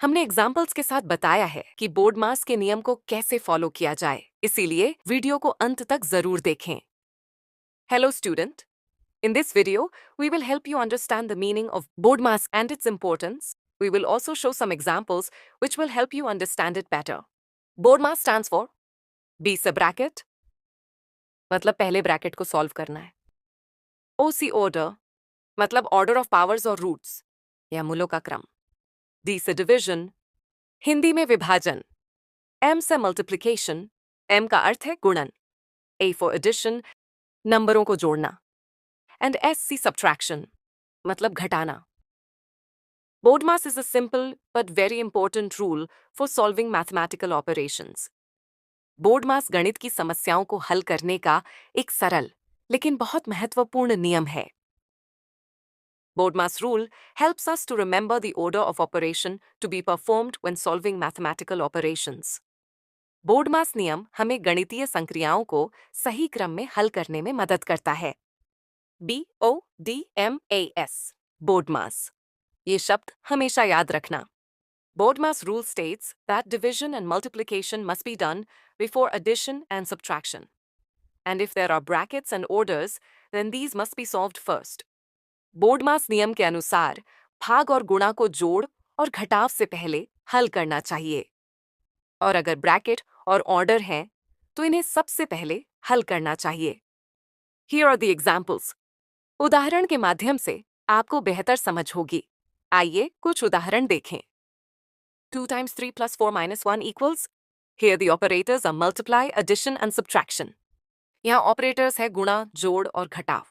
हमने एग्जाम्पल्स के साथ बताया है कि बोर्ड मास के नियम को कैसे फॉलो किया जाए, इसीलिए वीडियो को अंत तक जरूर देखें। Hello student, in this video we will help you understand the meaning of board mass and its importance. We will also show some examples which will help you understand it better. Board mass stands for B से bracket, मतलब पहले bracket को solve करना है। O से order, मतलब order of powers और roots या मूलों का क्रम। D से डिवीजन, हिंदी में विभाजन। M से मल्टीप्लिकेशन, M का अर्थ है गुणन। A for addition, नंबरों को जोड़ना। एंड S से सब्ट्रैक्शन, मतलब घटाना। Board mass is a simple but very important rule for solving mathematical operations. BODMAS गणित की समस्याओं को हल करने का एक सरल लेकिन बहुत महत्वपूर्ण नियम है। Board mass rule helps us to remember the order of operation to be performed when solving mathematical operations. BODMAS नियम हमें गणितीय संक्रियाओं को सही क्रम में हल करने में मदद करता है। BODMAS, बोर्ड मास। ये शब्द हमेशा याद रखना। Board mass rule states that division and multiplication must be done before addition and subtraction. And if there are brackets and orders, then these must be solved first. BODMAS नियम के अनुसार भाग और गुणा को जोड़ और घटाव से पहले हल करना चाहिए। और अगर ब्रैकेट और ऑर्डर हैं, तो इन्हें सबसे पहले हल करना चाहिए। Here are the examples. उदाहरण के माध्यम से आपको बेहतर समझ होगी। आइए कुछ उदाहरण देखें। 2 times 3 plus 4 minus 1 equals. Here the operators are multiply, addition and subtraction. यहाँ ऑपरेटर्स है गुणा, जोड़ और घटाव।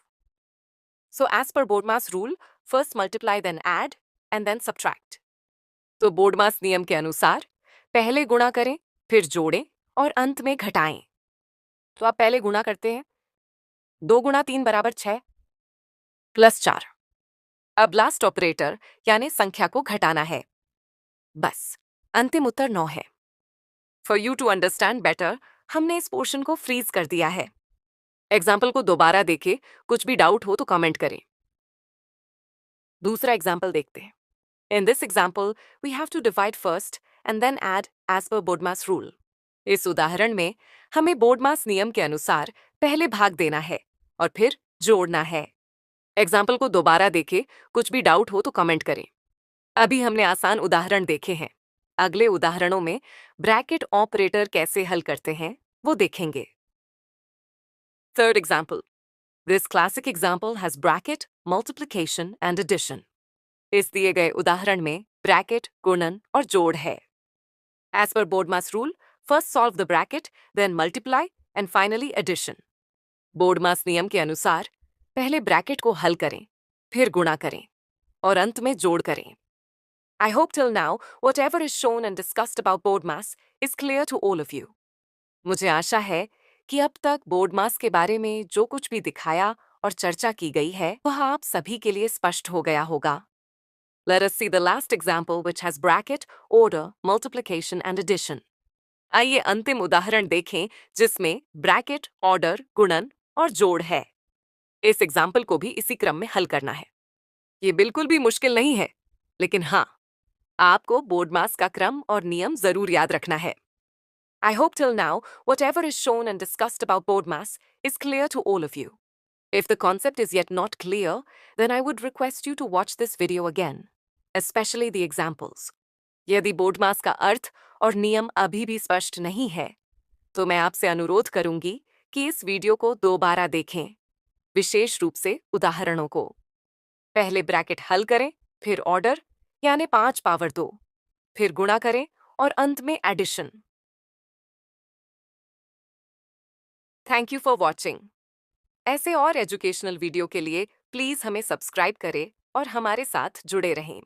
So as per board mass rule, first multiply then add and then subtract. तो बोर्ड मास नियम के अनुसार पहले गुणा करें, फिर जोड़ें और अंत में घटाएं। तो आप पहले गुणा करते हैं। 2 गुणा 3 बराबर 6 प्लस 4। अब लास्ट ऑपरेटर यानी संख्या को घटाना है। बस अंतिम उत्तर 9 है। For you to understand better, हमने इस पोर्शन को फ्रीज कर दिया है। एग्जाम्पल को दोबारा देखें, कुछ भी डाउट हो तो कमेंट करें। दूसरा एग्जाम्पल देखते हैं। In this example we have to divide first and then add as per BODMAS rule. इस उदाहरण में हमें बोर्ड मास नियम के अनुसार पहले भाग देना है और फिर जोड़ना है। एग्जाम्पल को दोबारा देखें, कुछ भी डाउट हो तो कमेंट करें। अभी हमने आसान उदाहरण देखे हैं। अगले उदाहरणों में ब्रैकेट ऑपरेटर कैसे हल करते हैं वो देखेंगे। Third example. This classic example has bracket, multiplication and addition. इस दिए गए उदाहरण में ब्रैकेट, गुणन और जोड़ है। As per board mass rule, first solve the bracket, then multiply and finally addition. BODMAS नियम के अनुसार पहले ब्रैकेट को हल करें, फिर गुणा करें और अंत में जोड़ करें। I hope till now whatever is shown and discussed about board mass is clear to all of you. मुझे आशा है कि अब तक बोर्ड मास के बारे में जो कुछ भी दिखाया और चर्चा की गई है वह आप सभी के लिए स्पष्ट हो गया होगा। Let us see the last example which has bracket, order, multiplication and addition. आइए अंतिम उदाहरण देखें जिसमें ब्रैकेट, ऑर्डर, गुणन और जोड़ है। इस एग्जाम्पल को भी इसी क्रम में हल करना है। ये बिल्कुल भी मुश्किल नहीं है, लेकिन हाँ, आपको बोर्ड मास का क्रम और नियम जरूर याद रखना है। I hope till now whatever is shown and discussed about board mass is clear to all of you. If the concept is yet not clear, then I would request you to watch this video again, especially the examples. यदि board मास का अर्थ और नियम अभी भी स्पष्ट नहीं है, तो मैं आपसे अनुरोध करूंगी कि इस वीडियो को दोबारा देखें, विशेष रूप से उदाहरणों को। पहले ब्रैकेट हल करें, फिर ऑर्डर यानी 5 पावर 2, फिर गुणा करें और अंत में addition. Thank you for watching. ऐसे और एजुकेशनल वीडियो के लिए प्लीज हमें सब्सक्राइब करें और हमारे साथ जुड़े रहें।